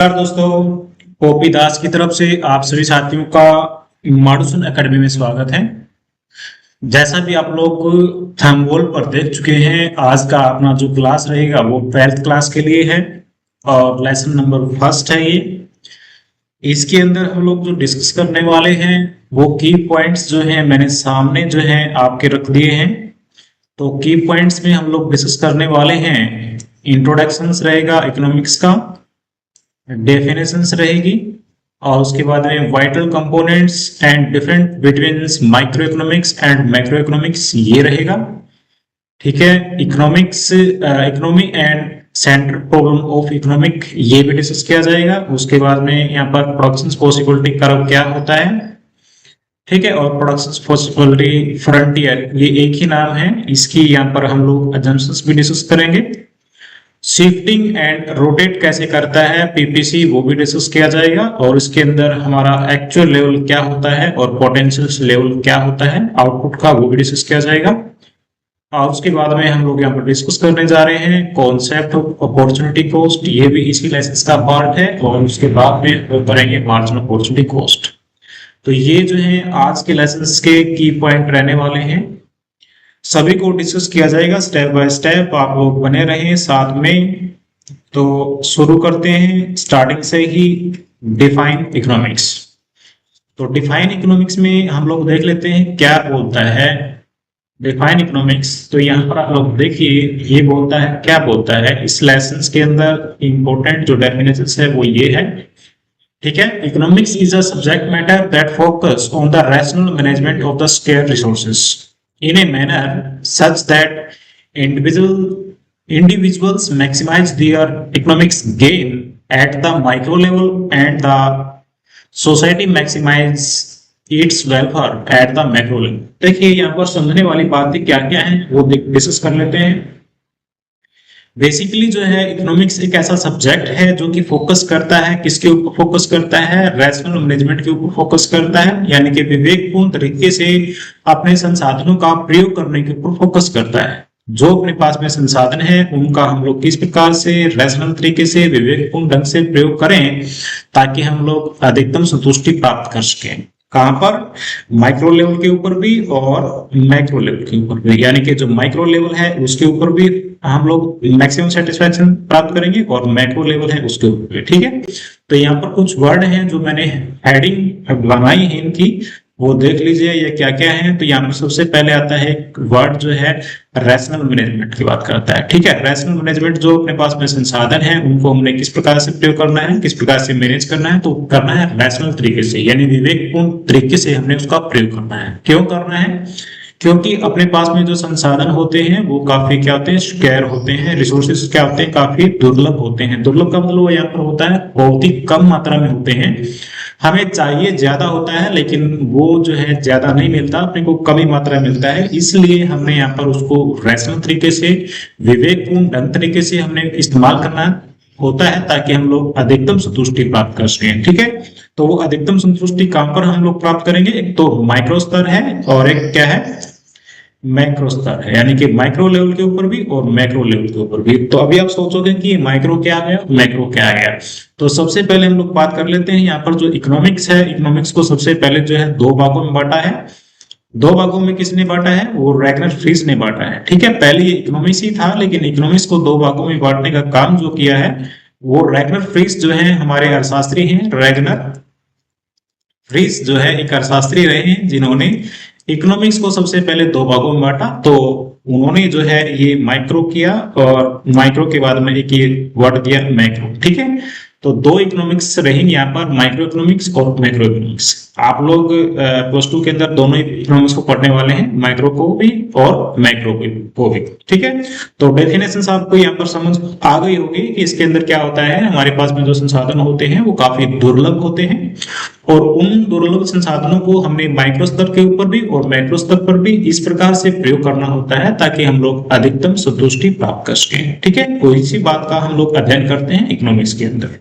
नमस्कार दोस्तों, पोपी दास की तरफ से आप सभी साथियों का माडूसन एकेडमी में स्वागत है। जैसा भी आप लोग थंबनेल पर देख चुके हैं, आज का अपना जो क्लास रहेगा वो 12th क्लास के लिए है और लेसन नंबर फर्स्ट है। ये इसके अंदर हम लोग जो डिस्कस करने वाले हैं वो की पॉइंट्स जो हैं मैंने सामने जो है आपके रख दिए हैं। तो की पॉइंट्स में हम लोग डिस्कस करने वाले हैं, इंट्रोडक्शंस रहेगा इकोनॉमिक्स का, डेफिनेशंस रहेगी और उसके बाद में vital components and different between micro economics and macro economics ये रहेगा। ठीक है, economics economy and central problem of economic ये भी डिस्कस किया जाएगा। उसके बाद में यहाँ पर प्रोडक्शन पॉसिबिलिटी कर्व क्या होता है, ठीक है, और प्रोडक्शन पॉसिबिलिटी फ्रंटियर ये एक ही नाम है, इसकी यहाँ पर हम लोग अजम्पशंस भी डिस्कस करेंगे। शिफ्टिंग एंड रोटेट कैसे करता है पीपीसी वो भी डिस्कस किया जाएगा और इसके अंदर हमारा एक्चुअल लेवल क्या होता है और पोटेंशियल लेवल क्या होता है आउटपुट का, वो भी डिस्कस किया जाएगा। और उसके बाद में हम लोग यहाँ पर डिस्कस करने जा रहे हैं कॉन्सेप्ट ऑफ अपॉर्चुनिटी कॉस्ट, ये भी इसी लेसन का पार्ट है। और उसके बाद में हम करेंगे मार्जिनल अपॉर्चुनिटी कॉस्ट। तो ये जो है आज के लेसन के की पॉइंट रहने वाले हैं, सभी को डिस्कस किया जाएगा स्टेप बाय स्टेप। आप लोग बने रहें साथ में। तो शुरू करते हैं स्टार्टिंग से ही डिफाइन इकोनॉमिक्स। तो डिफाइन इकोनॉमिक्स में हम लोग देख लेते हैं क्या बोलता है डिफाइन इकोनॉमिक्स। तो यहाँ पर आप लोग देखिए ये बोलता है, क्या बोलता है इस लेसन के अंदर इंपॉर्टेंट जो डेफिनेशन है वो ये है। ठीक है, economics is a subject matter that focus on the rational management of the scarce resources in a manner such that individuals maximize their economic gain at the micro level and the society maximize its welfare at the macro level। देखिए यहाँ पर समझने वाली बातें क्या क्या हैं वो डिस्कस कर लेते हैं। बेसिकली जो है इकोनॉमिक्स एक ऐसा सब्जेक्ट है जो कि फोकस करता है, किसके ऊपर फोकस करता है, रैशनल मैनेजमेंट के ऊपर फोकस करता है, यानी कि विवेकपूर्ण तरीके से अपने संसाधनों का प्रयोग करने के ऊपर फोकस करता है। जो अपने पास में संसाधन है उनका हम लोग किस प्रकार से रैशनल तरीके से विवेकपूर्ण ढंग से प्रयोग करें ताकि हम लोग अधिकतम संतुष्टि प्राप्त कर सकें। कहां पर, माइक्रो लेवल के ऊपर भी और मैक्रो लेवल के ऊपर भी, यानी कि जो माइक्रो लेवल है उसके ऊपर भी हम लोग मैक्सिमम सेटिस्फैक्शन प्राप्त करेंगे और मैक्रो लेवल है उसके ऊपर भी। ठीक है, तो यहाँ पर कुछ वर्ड हैं जो मैंने हेडिंग बनाई है इनकी, वो देख लीजिए ये क्या क्या है। तो यहाँ पर सबसे पहले आता है वर्ड जो है रैशनल मैनेजमेंट की बात करता है। ठीक है, रैशनल मैनेजमेंट जो अपने पास में संसाधन है उनको हमने किस प्रकार से प्रयोग करना है, किस प्रकार से मैनेज करना है, तो करना है रैशनल तरीके से, यानी विवेकपूर्ण तरीके से हमने उसका प्रयोग करना है। क्यों करना है, क्योंकि अपने पास में जो संसाधन होते हैं वो काफी क्या होते हैं, स्केयर होते हैं, रिसोर्सेज क्या होते हैं, काफी दुर्लभ होते हैं। दुर्लभ का मतलब यहाँ पर होता है बहुत ही कम मात्रा में होते हैं, हमें चाहिए ज्यादा होता है लेकिन वो जो है ज्यादा नहीं मिलता, अपने को कम ही मात्रा में मिलता है। इसलिए हमने यहाँ पर उसको रैशनल तरीके से, विवेकपूर्ण ढंग तरीके से हमने इस्तेमाल करना होता है ताकि हम लोग अधिकतम संतुष्टि प्राप्त कर सकें। ठीक है, तो वो अधिकतम संतुष्टि कहां पर हम लोग प्राप्त करेंगे, एक तो माइक्रो स्तर है और एक क्या है, मैक्रो स्तर है, यानी कि माइक्रो लेवल के ऊपर भी और मैक्रो लेवल के ऊपर भी। तो अभी आप सोचोगे कि माइक्रो क्या आ गया, मैक्रो क्या आ गया। तो सबसे पहले हम लोग बात कर लेते हैं यहाँ पर जो इकोनॉमिक्स है, इकोनॉमिक्स को सबसे पहले जो है दो भागों में बांटा है। दो भागों में किसने बांटा है, वो रैगनर फ्रीज ने बांटा है। ठीक है, पहले ये इकोनॉमिक्स ही था लेकिन इकोनॉमिक्स को दो भागों में बांटने का काम जो किया है वो रैगनर फ्रीज जो है हमारे अर्थशास्त्री हैं। रैगनर फ्रीज जो है एक अर्थशास्त्री रहे हैं जिन्होंने इकोनॉमिक्स को सबसे पहले दो भागों में बांटा। तो उन्होंने जो है ये माइक्रो किया और माइक्रो के बाद में एक ये वर्ड दिया मैक्रो। ठीक है, तो दो इकोनॉमिक्स रहेंगे यहाँ पर, माइक्रो इकोनॉमिक्स और मैक्रो इकोनॉमिक्स। आप लोग प्लस टू के अंदर दोनों इकोनॉमिक्स को पढ़ने वाले हैं, माइक्रो को भी और मैक्रो को भी। ठीक है, तो डेफिनेशन आपको यहाँ पर समझ आ गई होगी कि इसके अंदर क्या होता है। हमारे पास में जो संसाधन होते हैं वो काफी दुर्लभ होते हैं और उन दुर्लभ संसाधनों को हमने माइक्रो स्तर के ऊपर भी और मैक्रो स्तर पर भी इस प्रकार से प्रयोग करना होता है ताकि हम लोग अधिकतम संतुष्टि प्राप्त कर सकें। ठीक है, कोई सी बात का हम लोग अध्ययन करते हैं इकोनॉमिक्स के अंदर।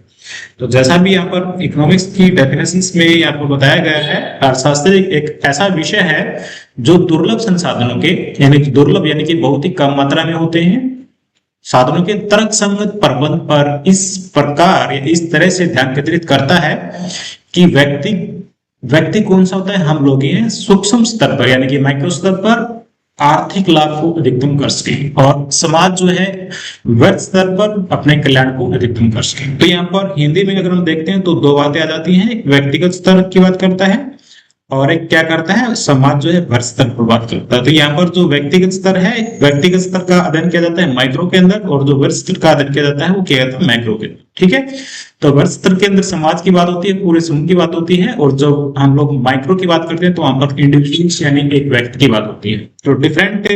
तो जैसा भी यहाँ पर इकोनॉमिक्स की डेफिनेशंस में यहाँ पर बताया गया है, अर्थशास्त्र एक ऐसा विषय है जो दुर्लभ संसाधनों के, यानी दुर्लभ यानी कि बहुत ही कम मात्रा में होते हैं साधनों के तर्कसंगत प्रबंध पर इस प्रकार या इस तरह से ध्यान केंद्रित करता है कि व्यक्ति व्यक्ति कौन सा होता है, हम लोग ही हैं, सूक्ष्म स्तर पर यानी कि माइक्रो स्तर पर आर्थिक लाभ को अधिकतम कर सके, और समाज जो है वृहत स्तर पर अपने कल्याण को अधिकतम कर सके। तो यहाँ पर हिंदी में अगर हम देखते हैं तो दो बातें आ जाती हैं, एक व्यक्तिगत स्तर की बात करता है और एक क्या करता है, समाज जो है वृहत स्तर पर बात करता है। तो यहाँ पर जो व्यक्तिगत स्तर है, व्यक्तिगत स्तर का अध्ययन किया जाता है माइक्रो के अंदर, और जो वृहत स्तर का अध्ययन किया जाता है वो किया जाता है मैक्रो के अंदर। ठीक है, तो वृहत स्तर के अंदर समाज की बात होती है, पूरे समूह की बात होती है, और जब हम लोग माइक्रो की बात करते हैं तो वहां पर इंडिविजुअल्स यानी एक व्यक्ति की बात होती है। तो डिफरेंट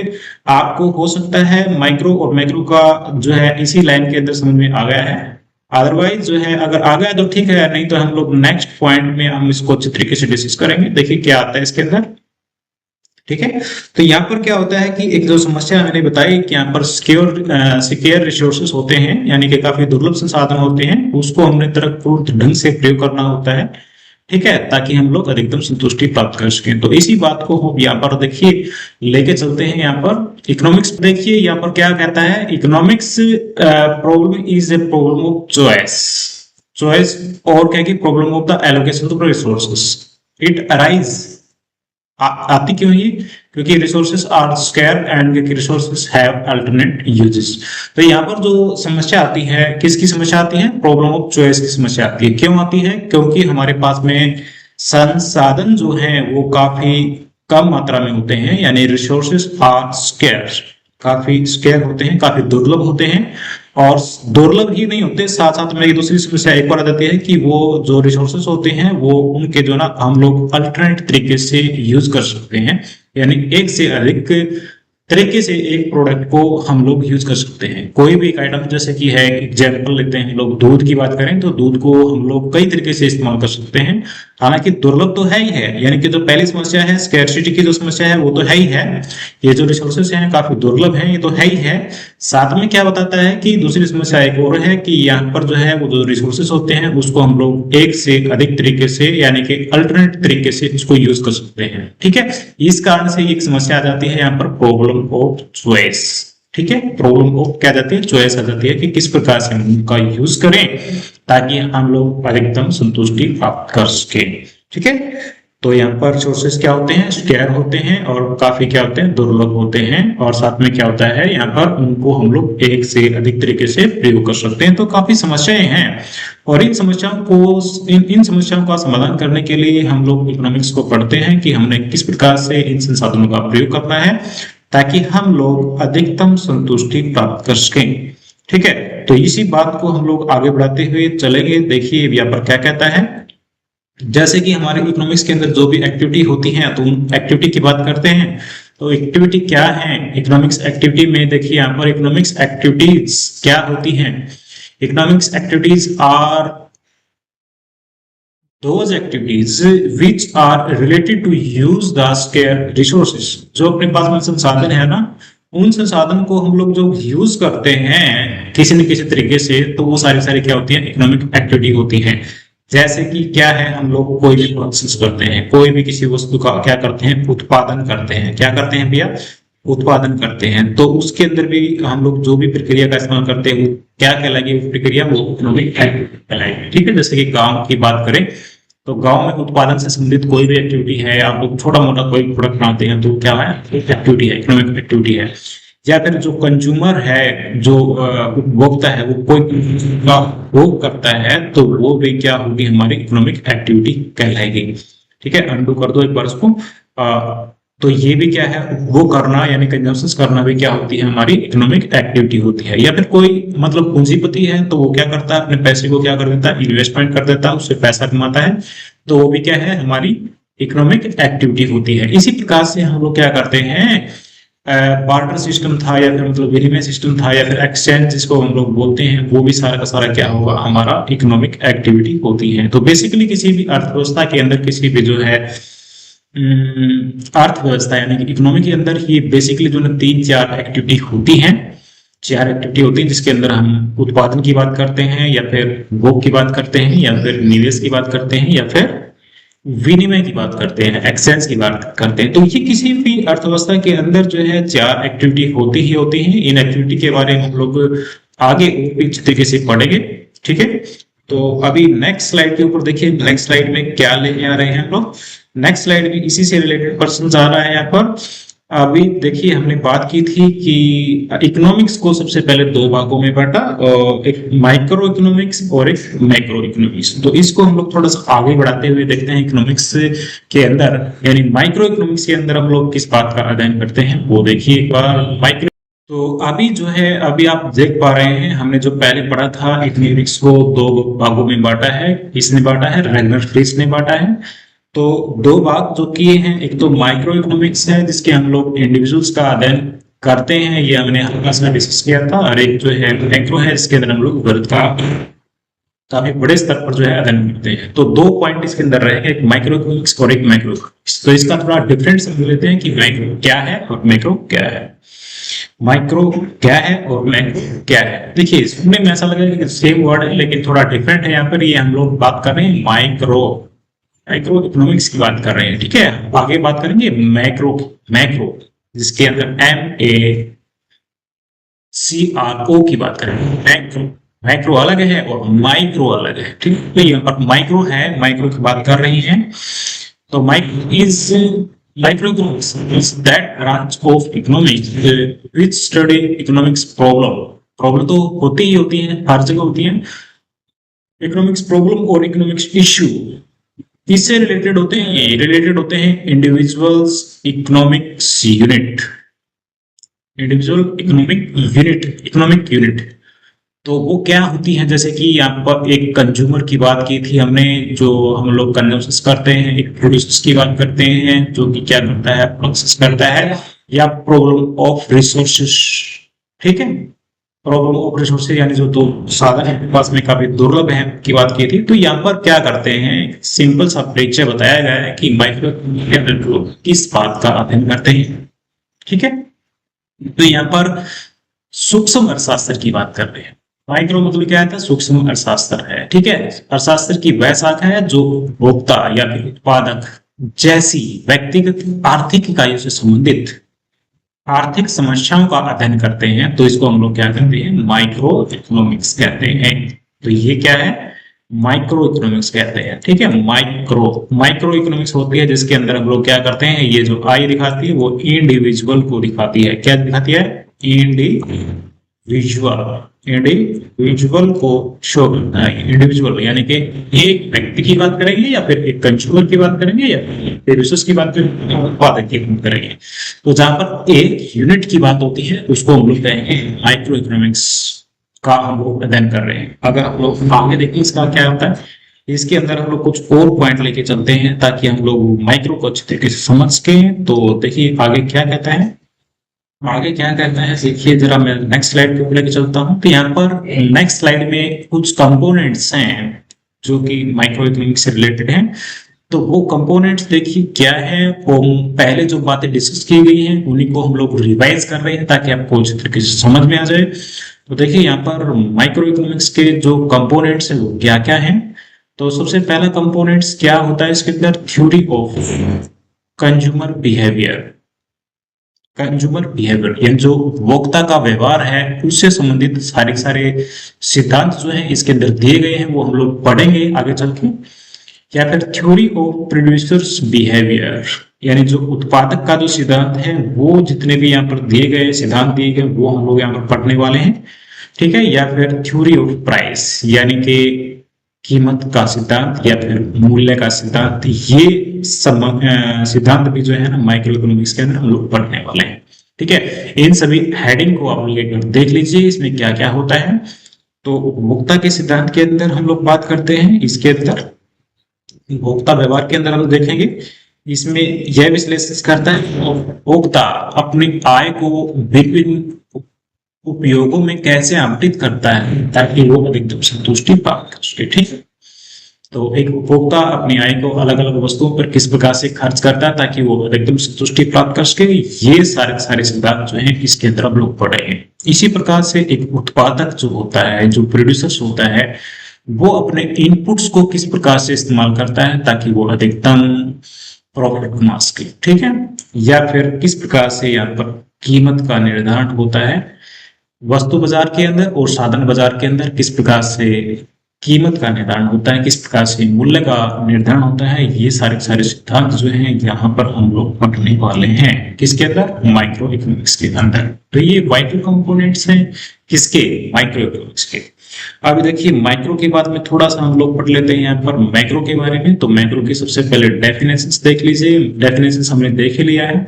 आपको हो सकता है माइक्रो और मैक्रो का जो है इसी लाइन के अंदर समझ में आ गया है, अदरवाइज जो है अगर आ गया तो ठीक है, नहीं तो हम लोग नेक्स्ट पॉइंट में हम इसको अच्छे तरीके से डिस्कस करेंगे। देखिए क्या आता है इसके अंदर। ठीक है, तो यहाँ पर क्या होता है कि एक जो समस्या मैंने बताई कि यहाँ पर सिक्योर रिसोर्सेस होते हैं, यानी कि काफी दुर्लभ संसाधन होते हैं, उसको हमने तर्कपूर्ण ढंग से प्रयोग करना होता है। ठीक है, ताकि हम लोग अधिकतम संतुष्टि प्राप्त कर सकें। तो इसी बात को हम यहाँ पर देखिए लेके चलते हैं। यहाँ पर इकोनॉमिक्स देखिए, यहाँ पर क्या कहता है, economics problem is a problem of choice और क्या की problem of the allocation of resources. It arise आती क्यों ये, क्योंकि resources are scarce and resources have alternate uses. तो यहाँ पर जो समस्या आती है, किसकी समस्या आती है, प्रॉब्लम ऑफ चॉइस की समस्या आती है। क्यों आती है, क्योंकि हमारे पास में संसाधन जो है वो काफी कम मात्रा में होते हैं, यानी रिसोर्सेस आर स्केयर, काफी स्केयर होते हैं, काफी दुर्लभ होते हैं। और दुर्लभ ही नहीं होते, साथ साथ में एक दूसरी समस्या एक और आ जाती है कि वो जो रिसोर्सेस होते हैं वो उनके जो ना हम लोग अल्टरनेट तरीके से यूज कर सकते हैं, यानी एक से अधिक तरीके से एक प्रोडक्ट को हम लोग यूज कर सकते हैं। कोई भी एक आइटम, जैसे कि है एग्जाम्पल लेते हैं हम लोग, दूध की बात करें तो दूध को हम लोग कई तरीके से इस्तेमाल कर सकते हैं। हालांकि दुर्लभ तो है ही है, यानी कि जो पहली समस्या है स्कैर्सिटी की जो समस्या है वो तो है ही है, ये जो रिसोर्सेस हैं काफी दुर्लभ हैं, ये तो है ही है। साथ में क्या बताता है कि दूसरी समस्या एक और है कि यहाँ पर जो है वो जो रिसोर्सेस होते हैं उसको हम लोग एक से अधिक तरीके से यानी कि अल्टरनेट तरीके से उसको यूज कर सकते हैं। ठीक है, इस कारण से एक समस्या आ जाती है यहाँ पर प्रॉब्लम ऑफ चॉइस। ठीक है, प्रॉब्लम ऑफ क्या जाती है, चॉइस आ जाती है कि किस प्रकार से हम उनका यूज करें ताकि हम लोग अधिकतम संतुष्टि प्राप्त कर सके। ठीक है, तो यहाँ पर सोर्सेस क्या होते हैं, स्केयर होते हैं और काफी क्या होते हैं, दुर्लभ होते हैं। और साथ में क्या होता है, यहाँ पर उनको हम लोग एक से अधिक तरीके से प्रयोग कर सकते हैं। तो काफी समस्याएं हैं और इन समस्याओं को इन समस्याओं का समाधान करने के लिए हम लोग इकोनॉमिक्स को पढ़ते हैं कि हमने किस प्रकार से इन संसाधनों का प्रयोग करना है ताकि हम लोग अधिकतम संतुष्टि प्राप्त कर सकें। ठीक है, तो इसी बात को हम लोग आगे बढ़ाते हुए चलेंगे। देखिए यहाँ पर क्या कहता है, जैसे कि हमारे इकोनॉमिक्स के अंदर जो भी एक्टिविटी होती है तो उन एक्टिविटी की बात करते हैं। तो एक्टिविटी क्या है इकोनॉमिक्स एक्टिविटी में, देखिए यहाँ पर इकोनॉमिक्स एक्टिविटीज क्या होती हैं। Economics activities are those activities which are related to use the scarce resources। जो अपने पास में संसाधन है ना, उन संसाधन को हम लोग जो यूज करते हैं किसी न किसी तरीके से, तो वो सारी क्या होती है, इकोनॉमिक एक्टिविटी होती है। जैसे कि क्या है, हम लोग कोई भी प्रोसेस करते हैं, कोई भी किसी वस्तु का क्या करते हैं, उत्पादन करते हैं। क्या करते हैं भैया, उत्पादन करते हैं। तो उसके अंदर भी हम लोग जो भी प्रक्रिया का इस्तेमाल करते हैं वो क्या कहलाएगी, वो प्रक्रिया वो इकोनॉमिक एक्टिविटी कहलाएगी। ठीक है, जैसे कि गांव की बात करें तो गांव में उत्पादन से संबंधित कोई भी एक्टिविटी है, आप लोग छोटा मोटा कोई प्रोडक्ट बनाते हैं तो क्या है, एक्टिविटी है, इकोनॉमिक एक्टिविटी है। या फिर जो कंज्यूमर है, जो उपभोक्ता है, वो कोई का उपभोग करता है तो वो भी क्या होगी, हमारी इकोनॉमिक एक्टिविटी कहलाएगी। ठीक है, अंडू कर दो एक बार इसको। तो ये भी क्या है, वो करना यानी कंजम्पशन करना भी क्या होती है, हमारी इकोनॉमिक एक्टिविटी होती है। या फिर कोई मतलब पूंजीपति है तो वो क्या करता है, अपने पैसे को क्या कर देता है, इन्वेस्टमेंट कर देता है, उससे पैसा कमाता है, तो वो भी क्या है, हमारी इकोनॉमिक एक्टिविटी होती है। इसी प्रकार से हम लोग क्या करते हैं, बार्टर सिस्टम था या फिर मतलब विनिमय सिस्टम था या फिर एक्सचेंज जिसको हम लोग बोलते हैं, वो भी सारा का सारा क्या होगा, हमारा इकोनॉमिक एक्टिविटी होती है। तो बेसिकली किसी भी अर्थव्यवस्था के अंदर किसी भी जो है अर्थव्यवस्था यानी कि इकोनॉमी के अंदर ही बेसिकली जो ना 3-4 एक्टिविटी होती हैं, 4 एक्टिविटी होती हैं जिसके अंदर हम उत्पादन की बात करते हैं या फिर भोग की बात करते हैं या फिर निवेश की बात करते हैं या फिर विनिमय की बात करते हैं, एक्सचेंज की बात करते हैं। तो ये किसी भी अर्थव्यवस्था के अंदर जो है चार एक्टिविटी होती ही होती है। इन एक्टिविटी के बारे में हम लोग आगे इस तरीके से पढ़ेंगे, ठीक है। तो अभी नेक्स्ट स्लाइड के ऊपर देखिए, नेक्स्ट स्लाइड में क्या लेके आ रहे हैं हम लोग। नेक्स्ट स्लाइड में इसी से रिलेटेड क्वेश्चन आ रहा है यहाँ पर। अभी देखिए, हमने बात की थी कि इकोनॉमिक्स को सबसे पहले दो भागों में बांटा, एक माइक्रो इकोनॉमिक्स और एक मैक्रो इकोनॉमिक्स। तो इसको हम लोग थोड़ा सा आगे बढ़ाते हुए देखते हैं। इकोनॉमिक्स के अंदर यानी माइक्रो इकोनॉमिक्स के अंदर हम लोग किस बात का अध्ययन करते हैं वो देखिए एक बार। माइक्रो तो अभी जो है, अभी आप देख पा रहे हैं, हमने जो पहले पढ़ा था इकोनॉमिक्स को दो भागों में बांटा है। किसने बांटा है? रैगनर फ्रीस ने बांटा है। तो दो भाग जो किए हैं, एक तो माइक्रो इकोनॉमिक्स है जिसके हम लोग इंडिविजुअल्स का अध्ययन करते हैं, ये हमने हल्का सा डिस्कस किया था। और एक जो है मैक्रो है, इसके अंदर हम लोग वर्ग का काफी बड़े स्तर पर जो है अध्ययन करते हैं। तो दो पॉइंट इसके अंदर रहेंगे, एक माइक्रो इकोनॉमिक्स और एक मैक्रो इकोनॉमिक्स। तो इसका थोड़ा डिफरेंट समझ लेते हैं कि माइक्रो क्या है और मैक्रो क्या है। माइक्रो क्या है और मैक्रो क्या है। देखिए, सुनने में ऐसा लगेगा कि सेम वर्ड है लेकिन थोड़ा डिफरेंट है यहाँ पर। ये हम लोग बात कर रहे हैं माइक्रो इकोनॉमिक्स की बात कर रहे हैं, ठीक है। आगे बात करेंगे मैक्रो मैक्रो जिसके अंदर MACRO की बात करेंगे। मैक्रो मैक्रो अलग है और माइक्रो अलग है, ठीक है। तो यहाँ पर माइक्रो है, माइक्रो की बात कर रही हैं। तो micro economics is that branch of economics which study economics problem तो होती ही होती है, हर जगह होती है। इकोनॉमिक्स प्रॉब्लम और इकोनॉमिक्स इश्यू किससे रिलेटेड होते हैं? ये रिलेटेड होते हैं individuals economics unit, individual economic unit. तो वो क्या होती है? जैसे कि यहाँ पर एक कंज्यूमर की बात की थी हमने, जो हम लोग कंज्यूम करते हैं। एक प्रोड्यूसर्स की बात करते हैं जो कि क्या करता है? प्रोसेस करता है। या प्रॉब्लम ऑफ रिसोर्सेस, ठीक है। प्रॉब्लम ऑफ रिसोर्सेज यानी जो दो साधन है पास में काफी दुर्लभ है की बात की थी। तो यहाँ पर क्या करते हैं, सिंपल सा परिचय बताया गया है कि माइक्रो किस बात का अध्ययन करते हैं, ठीक है। तो यहाँ पर सूक्ष्म अर्थशास्त्र की बात कर रहे हैं। माइक्रो मतलब क्या है? सूक्ष्म अर्थशास्त्र है, ठीक है। अर्थशास्त्र की वह शाखा है जो उपभोक्ता या फिर उत्पादक जैसी व्यक्तिगत आर्थिक इकाइयों से संबंधित आर्थिक समस्याओं का अध्ययन करते हैं। तो इसको हम लोग क्या कहते हैं? माइक्रो इकोनॉमिक्स कहते हैं। तो ये क्या है? माइक्रो इकोनॉमिक्स कहते हैं, ठीक है। माइक्रो इकोनॉमिक्स होती है जिसके अंदर हम लोग क्या करते हैं, ये जो आई दिखाती है वो इंडिविजुअल को दिखाती है। क्या दिखाती है? इंडिविजुअल को शो करता है। इंडिविजुअल यानी कि एक व्यक्ति की बात करेंगे या फिर एक कंज्यूमर की बात करेंगे या फिर रिसोर्स की बात करेंगे, उत्पादक की बात करेंगे। तो जहां पर एक यूनिट की बात होती है उसको हम लोग कहेंगे माइक्रो इकोनॉमिक्स का हम लोग अध्ययन कर रहे हैं। अगर हम लोग आगे देखें इसका क्या होता है, इसके अंदर हम लोग कुछ और पॉइंट लेके चलते हैं ताकि हम लोग माइक्रो को अच्छे तरीके से समझ सकें। तो देखिए आगे क्या कहता है, देखिए जरा मैं नेक्स्ट स्लाइड पे लेके चलता हूं। तो यहाँ पर नेक्स्ट स्लाइड में कुछ कंपोनेंट्स हैं जो कि माइक्रो इकोनॉमिक्स से रिलेटेड हैं। तो वो कंपोनेंट्स देखिए क्या है, वो पहले जो बातें डिस्कस की गई हैं उन्हीं को हम लोग रिवाइज कर रहे हैं ताकि आपको अच्छे तरीके से समझ में आ जाए। तो देखिए यहाँ पर माइक्रो इकोनॉमिक्स के जो कंपोनेंट्स हैं वो क्या क्या हैं। तो सबसे पहला कंपोनेंट्स क्या होता है इसके अंदर? थ्योरी ऑफ कंज्यूमर बिहेवियर यानी जो उपभोक्ता का व्यवहार है उससे संबंधित सारे सिद्धांत जो है इसके अंदर दिए गए हैं, वो हम लोग पढ़ेंगे आगे चल के। या फिर थ्योरी ऑफ प्रोड्यूसर्स बिहेवियर यानी जो उत्पादक का जो सिद्धांत है, वो जितने भी यहाँ पर दिए गए सिद्धांत दिए गए वो हम लोग यहाँ पर पढ़ने वाले हैं, ठीक है। या फिर थ्योरी ऑफ प्राइस यानी कि कीमत का सिद्धांत या फिर मूल्य का सिद्धांत। ये सिद्धांत भी जो है ना माइक्रो इकोनॉमिक्स के अंदर हम लोग पढ़ने वाले हैं, ठीक है। इन सभी हेडिंग को आप लोग देख लीजिए, इसमें क्या क्या होता है। तो उपभोक्ता के सिद्धांत के अंदर हम लोग बात करते हैं। इसके अंदर उपभोक्ता व्यवहार के अंदर हम देखेंगे, इसमें यह विश्लेषण करता है उपभोक्ता अपनी आय को विभिन्न उपयोगों में कैसे आवंटित करता है ताकि वो अधिकतम संतुष्टि प्राप्त कर सके, ठीक है। तो एक उपभोक्ता अपनी आय को अलग अलग वस्तुओं पर किस प्रकार से खर्च करता है ताकि वो एकदम संतुष्टि प्राप्त कर सके, ये सारे सिद्धांत जो हैं इसके अंदर हम लोग पढ़े हैं। इसी प्रकार से एक उत्पादक जो होता है, जो प्रोड्यूसर्स होता है, वो अपने इनपुट्स को किस प्रकार से इस्तेमाल करता है ताकि वो अधिकतम प्रॉफिट कमा सके, ठीक है। या फिर किस प्रकार से यहाँ पर कीमत का निर्धारण होता है वस्तु बाजार के अंदर और साधन बाजार के अंदर, किस प्रकार से कीमत का निर्धारण होता है, किस प्रकार से मूल्य का निर्धारण होता है, ये सारे सारे सिद्धांत जो हैं यहाँ पर हम लोग पढ़ने वाले हैं किसके अंदर, माइक्रो इकोनॉमिक्स के अंदर। तो ये वाइटल कंपोनेंट्स हैं किसके, माइक्रो इकोनॉमिक्स के। अभी देखिए माइक्रो के बाद में थोड़ा सा हम लोग पढ़ लेते हैं यहाँ पर मैक्रो के बारे में। तो मैक्रो की सबसे पहले डेफिनेशंस देख लीजिए। डेफिनेशंस हमने देख ही लिया है।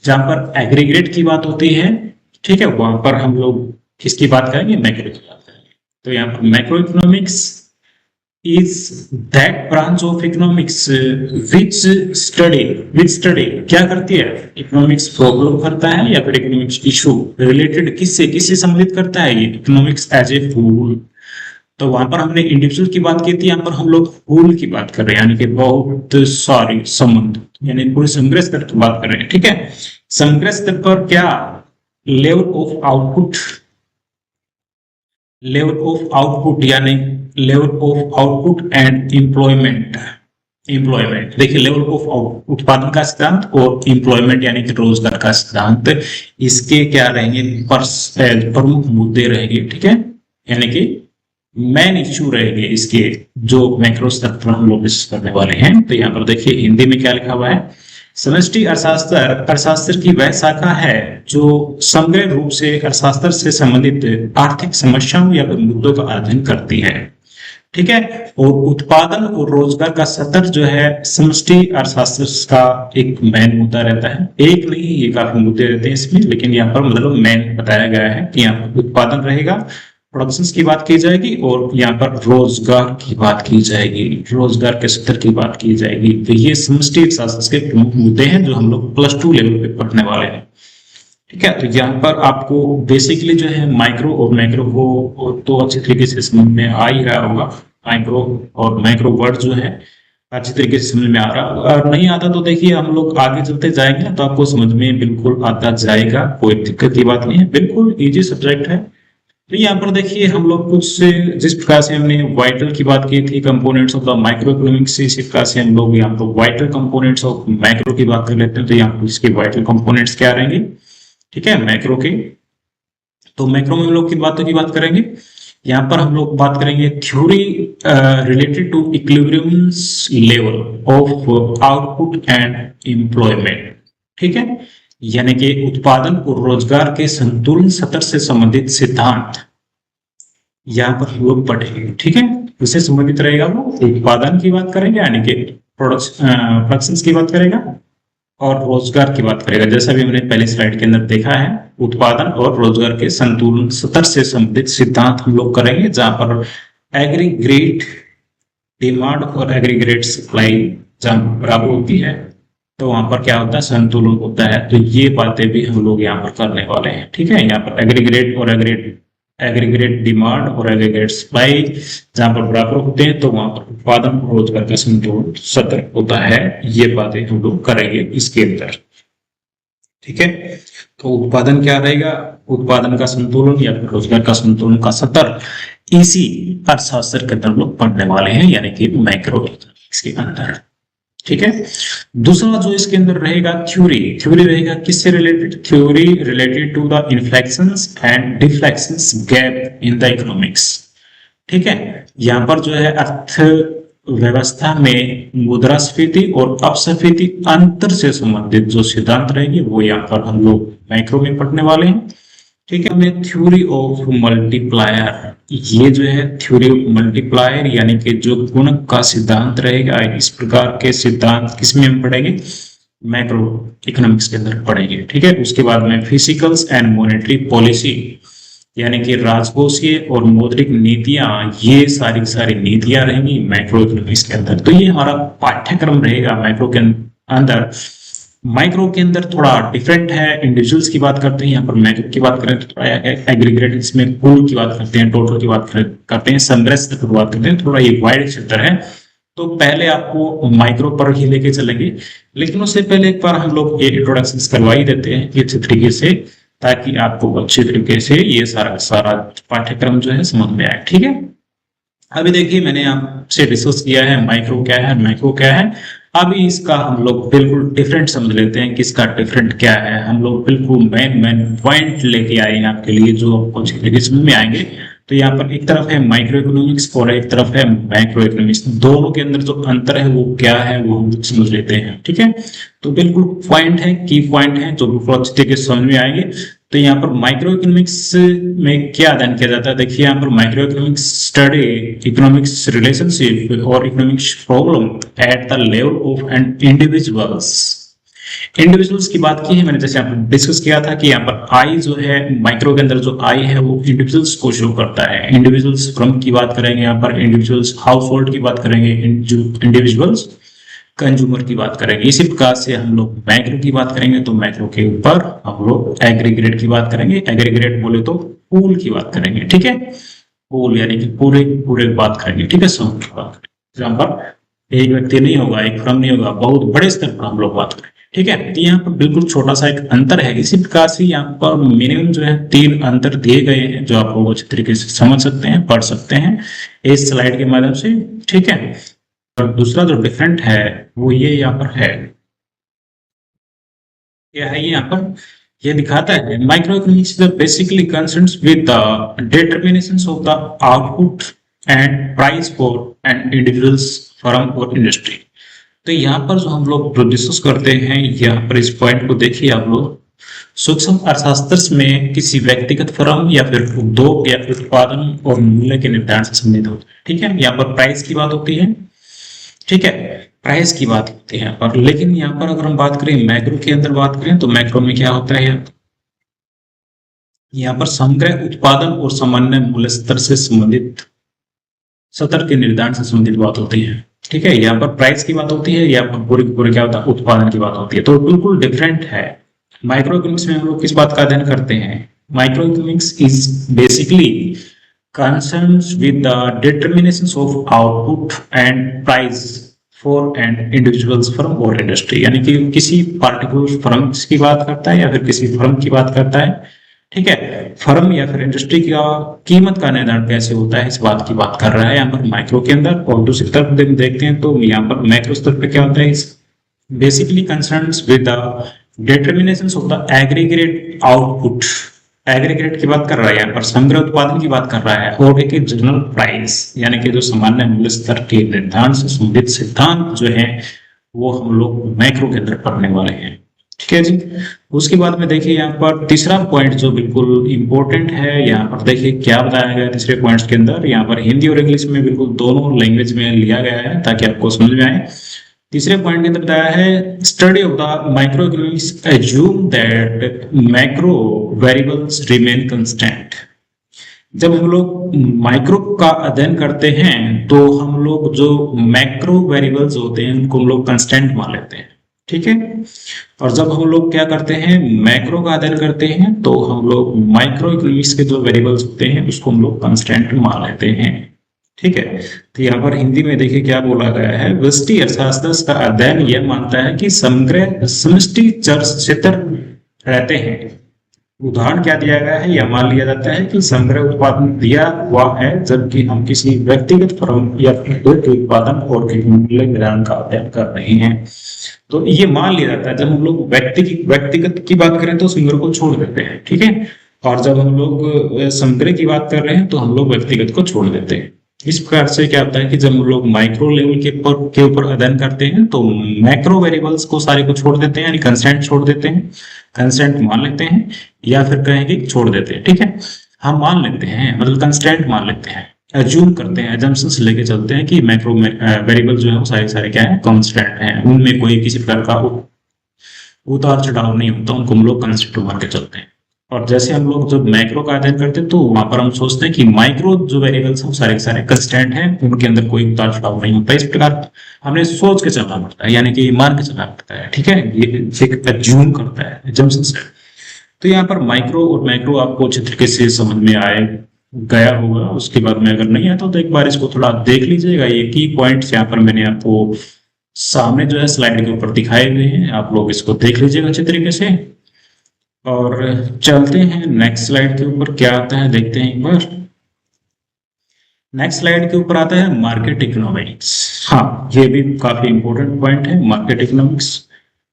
जहां पर एग्रीगेट की बात होती है, ठीक है, वहां पर हम लोग किसकी बात करेंगे, मैक्रो की बात करेंगे। तो यहाँ पर macro economics is that branch of economics which study क्या करती है, इकोनॉमिक्स प्रॉब्लम करता है या फिर इकोनॉमिक्स इशू रिलेटेड किससे किससे संबंधित करता है ये इकोनॉमिक्स एज ए होल। तो वहां पर हमने इंडिविजुअल की बात की थी, यहाँ पर हम लोग होल की बात कर रहे हैं, यानी कि बहुत सारे संबंध, यानी पूरे समग्र स्तर की बात कर रहे हैं, ठीक है। समग्र स्तर पर क्या लेवल ऑफ आउटपुट यानी level of output and employment. देखिए लेवल ऑफ उत्पादन का सिद्धांत और एम्प्लॉयमेंट यानी कि रोजगार का सिद्धांत, इसके क्या रहेंगे, प्रमुख मुद्दे रहेंगे, ठीक है, यानी कि मेन इश्यू रहेंगे इसके, जो मैक्रो स्तर पर हम लोग डिस्कस करने वाले हैं। तो यहाँ पर देखिए हिंदी में क्या लिखा हुआ है, समष्टि अर्थशास्त्र की वह शाखा है जो समग्र रूप से अर्थशास्त्र से संबंधित आर्थिक समस्याओं या मुद्दों का अध्ययन करती है, ठीक है। और उत्पादन और रोजगार का स्तर जो है समष्टि अर्थशास्त्र का एक मेन मुद्दा रहता है। एक नहीं, ये काफी मुद्दे रहते हैं इसमें, लेकिन यहाँ पर मतलब मेन बताया गया है कि यहाँ पर उत्पादन रहेगा, प्रोडक्शन की बात की जाएगी और यहाँ पर रोजगार की बात की जाएगी, रोजगार के स्तर की बात की जाएगी। तो ये समष्टि अर्थशास्त्र के प्रमुख मुद्दे हैं जो हम लोग +2 लेवल पे पढ़ने वाले हैं, ठीक है। तो यहाँ पर आपको बेसिकली जो है माइक्रो और मैक्रो को तो अच्छी तरीके से समझ में आ ही रहा होगा। माइक्रो और मैक्रो वर्ड जो है अच्छी तरीके से समझ में आ रहा होगा, और नहीं आता तो देखिए हम लोग आगे चलते जाएंगे तो आपको समझ में बिल्कुल आता जाएगा, कोई दिक्कत की बात नहीं है, बिल्कुल इजी सब्जेक्ट है। तो यहाँ पर देखिए हम लोग कुछ जिस प्रकार से हमने वाइटल की बात की थी components of the micro economics, इसी प्रकार से हम लोग यहाँ पर वाइटल कंपोनेंट्स ऑफ मैक्रो की बात कर लेते हैं। तो यहाँ पर इसके वाइटल कंपोनेंट्स क्या रहेंगे, ठीक है, मैक्रो के। तो मैक्रो में हम लोग किन बातों की बात करेंगे, यहाँ पर हम लोग बात करेंगे theory related to equilibrium level of output and employment, ठीक है, यानी कि उत्पादन और रोजगार के संतुलन स्तर से संबंधित सिद्धांत यहाँ पर हम लोग पढ़ेंगे, ठीक है। इससे संबंधित रहेगा वो उत्पादन की बात करेंगे, यानी कि प्रोडक्शन की बात करेगा और रोजगार की बात करेगा। जैसा भी हमने पहले स्लाइड के अंदर देखा है, उत्पादन और रोजगार के संतुलन स्तर से संबंधित सिद्धांत हम लोग करेंगे, जहां पर एग्रीगेट डिमांड और एग्रीगेट सप्लाई जहां बराबर होती है तो वहां पर क्या होता है, संतुलन होता है। तो ये बातें भी हम लोग यहाँ पर करने वाले हैं, ठीक है। यहाँ पर एग्रीगेट और एग्रीगेट डिमांड और एग्रीगेट सप्लाई जहां पर बराबर होते हैं तो वहां पर उत्पादन और रोजगार का संतुलन स्तर होता है। ये बातें हम लोग करेंगे इसके अंदर, ठीक है। तो उत्पादन क्या रहेगा, उत्पादन का संतुलन या फिर रोजगार का संतुलन का स्तर, इसी अर्थशास्त्र के अंदर हम लोग पढ़ने वाले हैं, यानी कि मैक्रो इकोनॉमिक्स के अंदर, ठीक है। दूसरा जो इसके अंदर रहेगा थ्योरी रहेगा किससे related, theory related to the inflections and deflections gap in the economics, ठीक है। यहाँ पर जो है अर्थव्यवस्था में मुद्रास्फीति और अपस्फीति अंतर से संबंधित जो सिद्धांत रहेंगे वो यहाँ पर हम लोग मैक्रो में पढ़ने वाले हैं, ठीक है। हमें थ्योरी ऑफ मल्टीप्लायर, ये जो है थ्योरी ऑफ मल्टीप्लायर यानी कि जो गुणक का सिद्धांत रहेगा, इस प्रकार के सिद्धांत किसमें हम पढ़ेंगे, मैक्रो इकोनॉमिक्स के अंदर पढ़ेंगे, ठीक है। उसके बाद में फिजिकल्स एंड मॉनेटरी पॉलिसी यानी कि राजकोषीय और मौद्रिक नीतियां, ये सारी नीतियां रहेंगी मैक्रो इकोनॉमिक्स के अंदर। तो ये हमारा पाठ्यक्रम रहेगा मैक्रो के अंदर। माइक्रो के अंदर थोड़ा डिफरेंट है, इंडिविजुअल्स की बात करते हैं, यहाँ पर मैक्रो की बात करें तो थोड़ा एग्रीगेट, इसमें कुल की बात करते हैं, टोटल की बात करते हैं, समग्र स्तर की बात करते हैं, थोड़ा ये वाइड क्षेत्र है। तो पहले आपको माइक्रो पर ही लेके चलेंगे, लेकिन उससे पहले एक बार हम लोग ये इंट्रोडक्शन करवा ही देते हैं अच्छे तरीके से, ताकि आपको अच्छे तरीके से ये सारा पाठ्यक्रम जो है समझ में आए, ठीक है। अभी देखिए मैंने आपसे डिस्कस किया है माइक्रो क्या है मैक्रो क्या है। अभी इसका हम लोग बिल्कुल डिफरेंट समझ लेते हैं कि इसका डिफरेंट क्या है। हम लोग बिल्कुल मेन मेन पॉइंट लेके आए हैं आपके लिए जो आपको समझ में आएंगे। तो यहाँ पर एक तरफ है माइक्रो इकोनॉमिक्स और एक तरफ है मैक्रो इकोनॉमिक्स। दोनों के अंदर जो अंतर है वो क्या है वो हम समझ लेते हैं। ठीक है, तो बिल्कुल पॉइंट है, की पॉइंट है जो बिल्कुल अच्छे तरीके से समझ में आएंगे। तो यहाँ पर माइक्रो इकोनॉमिक्स में क्या अध्ययन किया जाता है, देखिए यहाँ पर microeconomics study economics relationship और economics problem at the level of an individuals. Individuals की बात की है मैंने, जैसे यहाँ पर डिस्कस किया था कि यहाँ पर आई जो है माइक्रो के अंदर जो आई है वो इंडिविजुअल्स को शो करता है। इंडिविजुअल्स फ्रम की बात करेंगे, यहाँ पर इंडिविजुअल्स हाउस होल्ड की बात करेंगे, इंडिविजुअल्स कंज्यूमर की बात करेंगे। इसी प्रकार से हम लोग मैक्रो की बात करेंगे तो मैक्रो के ऊपर हम लोग एग्रीगेट की बात करेंगे। एग्रीगेट बोले तो पूल की बात करेंगे। ठीक है, पूल यानी कि पूरे पूरे बात करेंगे। ठीक है, समूह की बात करेंगे। यहाँ पर एक व्यक्ति नहीं होगा, एक फर्म नहीं होगा, बहुत बड़े स्तर पर हम लोग बात करेंगे। ठीक है, तो यहाँ पर बिल्कुल छोटा सा एक अंतर है। इसी प्रकार से यहाँ पर मिनिमम जो है 3 अंतर दिए गए हैं जो आप लोग अच्छे तरीके से समझ सकते हैं, पढ़ सकते हैं इस स्लाइड के माध्यम से। ठीक है, और दूसरा जो डिफरेंट है वो ये यहाँ पर है, क्या है ये यहाँ पर ये दिखाता है microeconomics basically concerns with the determinations of the output and price for an individuals firm और इंडस्ट्री। तो यहाँ पर जो हम लोग जो डिस्कस करते हैं, यहाँ पर इस पॉइंट को देखिए आप लोग, सूक्ष्म अर्थशास्त्र में किसी व्यक्तिगत फर्म या फिर उद्योग या फिर उत्पादन और मूल्य के निर्धारण से संबंधित होता है। ठीक है, यहाँ पर प्राइस की बात होती है। ठीक है, प्राइस की बात होती है यहाँ पर। लेकिन यहाँ पर अगर हम बात करें मैक्रो के अंदर बात करें तो मैक्रो में क्या होता है, यहाँ पर समग्र उत्पादन और सामान्य मूल्य स्तर से संबंधित सतर के निर्धारण से संबंधित बात होती है। ठीक है, यहाँ पर प्राइस की बात होती है, यहाँ पर पूरे क्या होता है, उत्पादन की बात होती है। तो बिल्कुल डिफरेंट है। माइक्रो इकोनॉमिक्स में हम लोग किस बात का अध्ययन करते हैं, micro economics is basically concerns with the determinations of output and price for an individual's firm or industry, यानी कि किसी पार्टिकुलर फर्म की बात करता है या फिर किसी फर्म की बात करता है। ठीक है, फर्म या फिर इंडस्ट्री का कीमत का निर्धारण कैसे होता है इस बात की बात कर रहा है यहाँ पर माइक्रो के अंदर। और दूसरी तरफ देखते हैं तो यहाँ पर मैक्रो स्तर पे क्या होता है, basically concerns with the determinations of the aggregate output. Aggregate की बात कर रहा है, यहाँ पर समग्र उत्पादन की बात कर रहा है। और एक जनरल प्राइस यानी कि जो सामान्य मूल्य स्तर के निर्धारण से संबंधित सिद्धांत जो है वो हम लोग मैक्रो के अंदर पढ़ने वाले हैं। ठीक है जी, उसके बाद में देखिए यहाँ पर तीसरा पॉइंट जो बिल्कुल इंपॉर्टेंट है, यहाँ पर देखिए क्या बताया गया तीसरे पॉइंट्स के अंदर। यहाँ पर हिंदी और इंग्लिश में बिल्कुल दोनों लैंग्वेज में लिया गया है ताकि आपको समझ में आए। तीसरे पॉइंट के अंदर बताया है study of the micro economics assume that macro variables remain constant. जब हम लोग माइक्रो का अध्ययन करते हैं तो हम लोग जो मैक्रो वेरिएबल्स होते हैं उनको हम लोग कांस्टेंट मान लेते हैं। ठीक है, और जब हम लोग क्या करते हैं मैक्रो का अध्ययन करते हैं तो हम लोग माइक्रो इकोनॉमिक्स के जो वेरिएबल्स होते हैं उसको हम लोग कांस्टेंट मान लेते हैं। ठीक है, तो यहाँ पर हिंदी में देखिए क्या बोला गया है, व्यष्टि अर्थशास्त्र का अध्ययन यह मानता है कि समग्र समष्टि चर क्षेत्र रहते हैं। उदाहरण क्या दिया गया है, यह मान लिया जाता है कि समग्र उत्पादन दिया हुआ है जबकि हम किसी व्यक्तिगत फर्म या उद्योग के उत्पादन और मूल्य निर्धारण का अध्ययन कर रहे हैं। तो ये मान लिया जाता है। जब हम लोग व्यक्तिगत की बात करें तो समग्र को छोड़ देते हैं। ठीक है, और जब हम लोग समग्र की बात कर रहे हैं तो हम लोग व्यक्तिगत को छोड़ देते हैं। इस प्रकार से क्या होता है कि जब हम लोग माइक्रो लेवल के ऊपर अध्ययन करते हैं तो मैक्रो वेरिएबल्स को सारे को छोड़ देते हैं, यानी कंस्टेंट छोड़ देते हैं, कंस्टेंट मान लेते हैं या फिर कहेंगे छोड़ देते हैं। ठीक है, हम मान लेते हैं मतलब कंस्टेंट मान लेते हैं, एज्यूम करते हैं, एजम्पशंस लेके चलते हैं कि मैक्रो वेरिएबल जो है वो सारे क्या है कांस्टेंट हैं, उनमें कोई किसी प्रकार का उतार चढ़ाव नहीं होता, उनको हम लोग कंस्टेंट मान के चलते हैं। और जैसे हम लोग जब मैक्रो का अध्ययन करते हैं तो वहां पर हम सोचते हैं कि माइक्रो जो वेरिएबल्स हैं सारे सारे कंस्टेंट हैं, उनके अंदर कोई उतार चढ़ाव नहीं होता। इस प्रकार हमने सोच के चलना पड़ता है, यानी कि मान के चलना पड़ता है। ठीक है, ये एक एज्यूम करता है, एजम्पशंस है। तो यहाँ पर माइक्रो और मैक्रो आपको अच्छे तरीके से समझ में आए गया होगा। उसके बाद में अगर नहीं आता तो एक बार इसको थोड़ा देख लीजिएगा। ये की पॉइंट्स यहाँ पर मैंने आपको सामने जो है स्लाइड के ऊपर दिखाए हुए हैं, आप लोग इसको देख लीजिएगा अच्छे तरीके से। और चलते हैं नेक्स्ट स्लाइड के ऊपर, क्या आता है देखते हैं एक बार। नेक्स्ट स्लाइड के ऊपर आता है मार्केट इकोनॉमिक्स। हाँ, ये भी काफी इंपॉर्टेंट पॉइंट है, मार्केट इकोनॉमिक्स।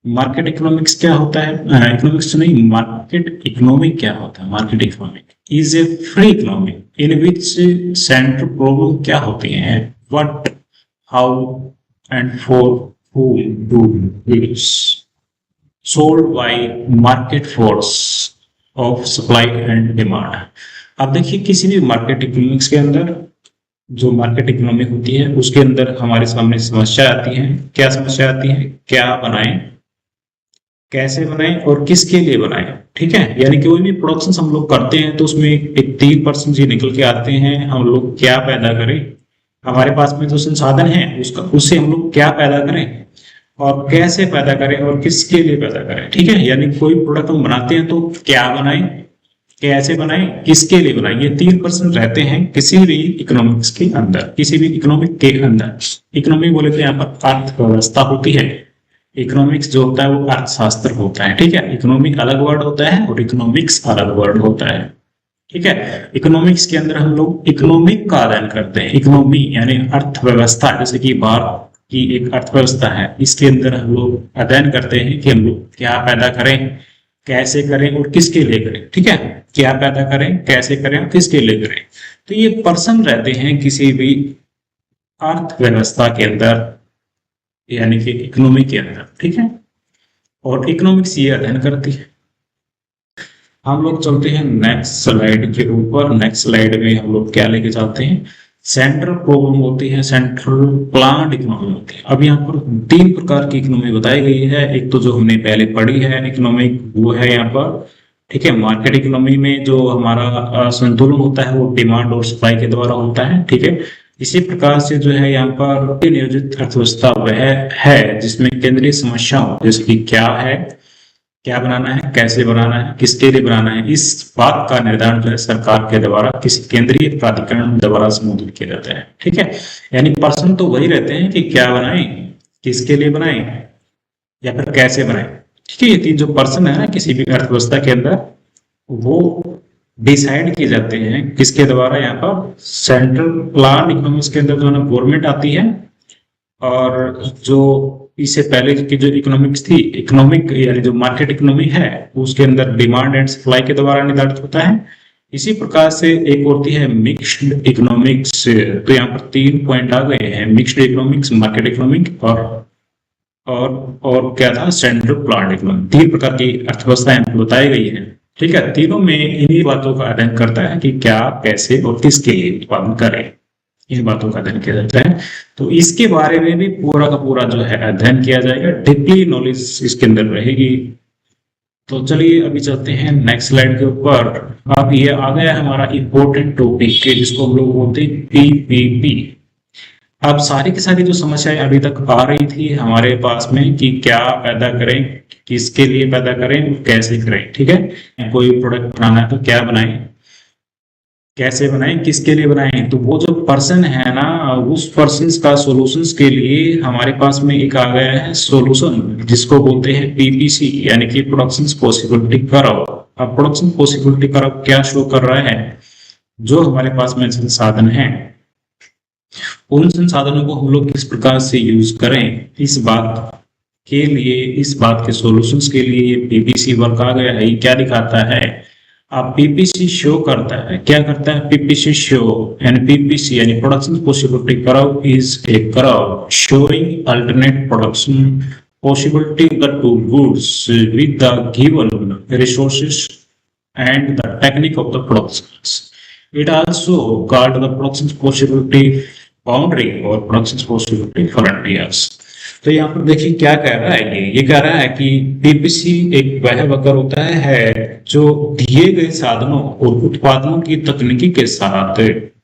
मार्केट इकोनॉमिक्स क्या होता है? इकोनॉमिक्स नहीं, मार्केट इकोनॉमिक क्या होता है? Market economic is a free economy in which central problem क्या होती है, what, how and for whom do goods sold by market force of supply and demand। अब देखिए, किसी भी मार्केट इकोनॉमिक्स के अंदर, जो मार्केट इकोनॉमी होती है उसके अंदर हमारे सामने समस्या आती है। क्या समस्या आती है? क्या बनाएं, कैसे बनाएं और किसके लिए बनाएं। ठीक है, यानी कोई भी प्रोडक्शन हम लोग करते हैं तो उसमें एक 3% जी निकल के आते हैं, हम लोग क्या पैदा करें, हमारे पास में जो संसाधन है उसका, उससे हम लोग क्या पैदा करें और कैसे पैदा करें और किसके लिए पैदा करें। ठीक है, यानी कोई प्रोडक्ट हम बनाते हैं तो क्या बनाएं, कैसे बनाएं, किसके लिए बनाएं, ये 3% रहते हैं किसी भी इकोनॉमिक्स के अंदर, किसी भी इकोनॉमिक के अंदर। इकोनॉमिक बोले तो यहाँ पर अर्थव्यवस्था होती है, इकोनॉमिक्स जो होता है वो अर्थशास्त्र होता है। ठीक है, इकोनॉमिक अलग वर्ड होता है और इकोनॉमिक्स अलग वर्ड होता है। ठीक है, इकोनॉमिक्स के अंदर हम लोग इकोनॉमिक का अध्ययन करते हैं। इकोनॉमी यानी अर्थव्यवस्था, जैसे कि भारत की एक अर्थव्यवस्था है, इसके अंदर हम लोग अध्ययन करते हैं कि हम लोग क्या पैदा करें, कैसे करें और किसके लिए करें। ठीक है, क्या पैदा करें, कैसे करें और किसके लिए करें। तो ये पर्सन रहते हैं किसी भी अर्थव्यवस्था के अंदर, यानी कि इकोनॉमी के अंदर। ठीक है, और इकोनॉमिक्स ये अध्ययन करती है। हम लोग चलते हैं नेक्स्ट स्लाइड के ऊपर। नेक्स्ट स्लाइड में हम लोग क्या लेके जाते हैं? सेंट्रल प्रॉब्लम होती है, सेंट्रल प्लान्ड इकोनॉमी होती है। अब यहाँ पर 3 प्रकार की इकोनॉमी बताई गई है। एक तो जो हमने पहले पढ़ी है इकोनॉमिक, वो है यहाँ पर। ठीक है, मार्केट इकोनॉमी में जो हमारा संतुलन होता है वो डिमांड और सप्लाई के द्वारा होता है। ठीक है, इसी प्रकार से जो है यहाँ पर नियोजित अर्थव्यवस्था वह है जिसमें केंद्रीय समस्या जैसे कि क्या है, क्या बनाना है, कैसे बनाना है, किसके लिए बनाना है, इस बात का निर्धारण जो है सरकार के द्वारा किसी केंद्रीय प्राधिकरण द्वारा संबोधित किया जाता है। ठीक है, यानी पर्सन तो वही रहते हैं कि क्या बनाएं, किसके लिए बनाएं या फिर कैसे बनाएं। ठीक है, ये 3 जो पर्सन है ना किसी भी अर्थव्यवस्था के अंदर, वो डिसाइड किए जाते हैं किसके द्वारा? यहाँ पर सेंट्रल प्लान इकोनॉमिक्स के अंदर जो है ना गवर्नमेंट आती है, और जो इससे पहले की जो इकोनॉमिक्स थी, इकोनॉमिक यानी जो मार्केट इकोनॉमी है, उसके अंदर डिमांड एंड सप्लाई के द्वारा निर्धारित होता है। इसी प्रकार से एक होती है मिक्स्ड इकोनॉमिक्स। तो यहाँ पर 3 पॉइंट आ गए हैं, मिक्स्ड इकोनॉमिक्स, मार्केट इकोनॉमिक और क्या था? Central planned economy. 3 प्रकार की अर्थव्यवस्थाएं बताई गई है। ठीक है, तीनों में इन्हीं बातों का अध्ययन करता है कि क्या, कैसे और किसके लिए उत्पादन करें, इन बातों का अध्ययन किया जाता है। तो इसके बारे में भी पूरा का पूरा जो है अध्ययन किया जाएगा, डीपली नॉलेज इसके अंदर रहेगी। तो चलिए अभी चलते हैं नेक्स्ट स्लाइड के ऊपर। अब ये आ गया हमारा इंपॉर्टेंट टॉपिक के, जिसको हम लोग बोलते हैं पीपीपी। अब सारी की सारी जो समस्याएं अभी तक आ रही थी हमारे पास में कि क्या पैदा करें, किसके लिए पैदा करें, कैसे करें। ठीक है, कोई प्रोडक्ट बनाना है तो क्या बनाएं, कैसे बनाएं, किसके लिए बनाएं। तो वो जो पर्सन है ना, उस पर्सन का सॉल्यूशंस के लिए हमारे पास में एक आ गया है सॉल्यूशन, जिसको बोलते हैं पीपीसी, यानी कि प्रोडक्शन पॉसिबिलिटी कर्व। अब प्रोडक्शन पॉसिबिलिटी कर्व क्या शो कर रहा है? जो हमारे पास में संसाधन है, उन संसाधनों को हम लोग किस प्रकार से यूज करें, इस बात के लिए, इस बात के सॉल्यूशंस के लिए ये पीपीसी वर्क आ गया है। ये क्या दिखाता है? अब पीपीसी शो करता है, क्या करता है? पीपीसी शो, एंड पीपीसी यानी production possibility curve is a curve showing alternate production possibility the two goods with the given resources and the technique of the production. It also called the production possibility boundary or production possibility frontiers. तो यहाँ पर देखिए क्या कह रहा है, ये कह रहा है कि पीपीसी एक वह वक्र होता है जो दिए गए साधनों और उत्पादनों की तकनीकी के साथ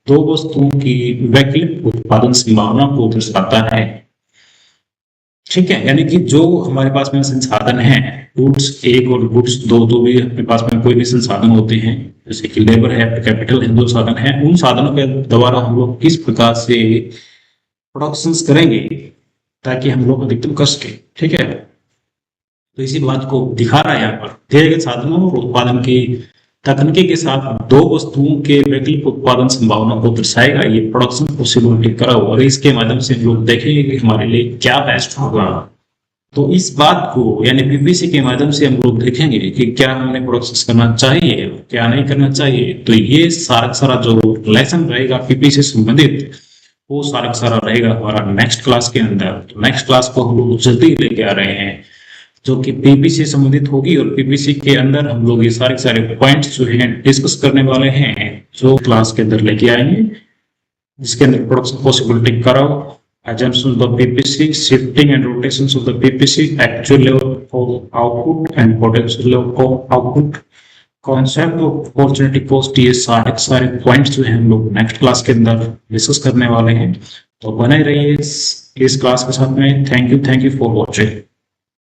दो वस्तुओं की वैकल्पिक उत्पादन संभावना को दर्शाता है। ठीक है, यानी कि जो हमारे पास में संसाधन है, गुड्स 1 और गुड्स 2, तो भी अपने पास में कोई भी संसाधन होते हैं, जैसे कि लेबर है, कैपिटल है, 2 साधन है। उन साधनों के द्वारा हम लोग किस प्रकार से प्रोडक्शंस करेंगे ताकि हम लोग अधिकतम कर सके। ठीक है, तो इसी बात को दिखा रहा है यहाँ पर, दिए गए साधनों और उत्पादन की तकनीकी के साथ दो वस्तुओं के वैकल्पिक उत्पादन संभावना को दर्शाएगा ये प्रोडक्शन पॉसिबिलिटी करा और इसके माध्यम से हम लोग देखेंगे कि हमारे लिए क्या बेस्ट होगा। तो इस बात को यानी पीपीसी के माध्यम से हम लोग देखेंगे कि क्या हमें प्रोसेस करना चाहिए क्या नहीं करना चाहिए। तो ये सारा जो लेसन रहेगा पीपीसी से संबंधित वो सारा रहेगा हमारा नेक्स्ट क्लास के अंदर। तो नेक्स्ट क्लास को हम लोग जल्दी लेके आ रहे हैं जो कि पीपीसी से संबंधित होगी और पीपीसी के अंदर हम लोग ये सारे पॉइंट्स जो है डिस्कस करने वाले हैं जो क्लास के अंदर लेके आएंगे, जिसके अंदर प्रोडक्शन पॉसिबिलिटी कराओ, assumptions of the PPC, shifting and rotations of the PPC, actual level of output and potential level of output, concept of opportunity cost, ये सारे पॉइंट्स जो हैं हम लोग नेक्स्ट क्लास के अंदर डिस्कस करने वाले हैं। तो बने रहिए इस क्लास के साथ में। Thank you for watching.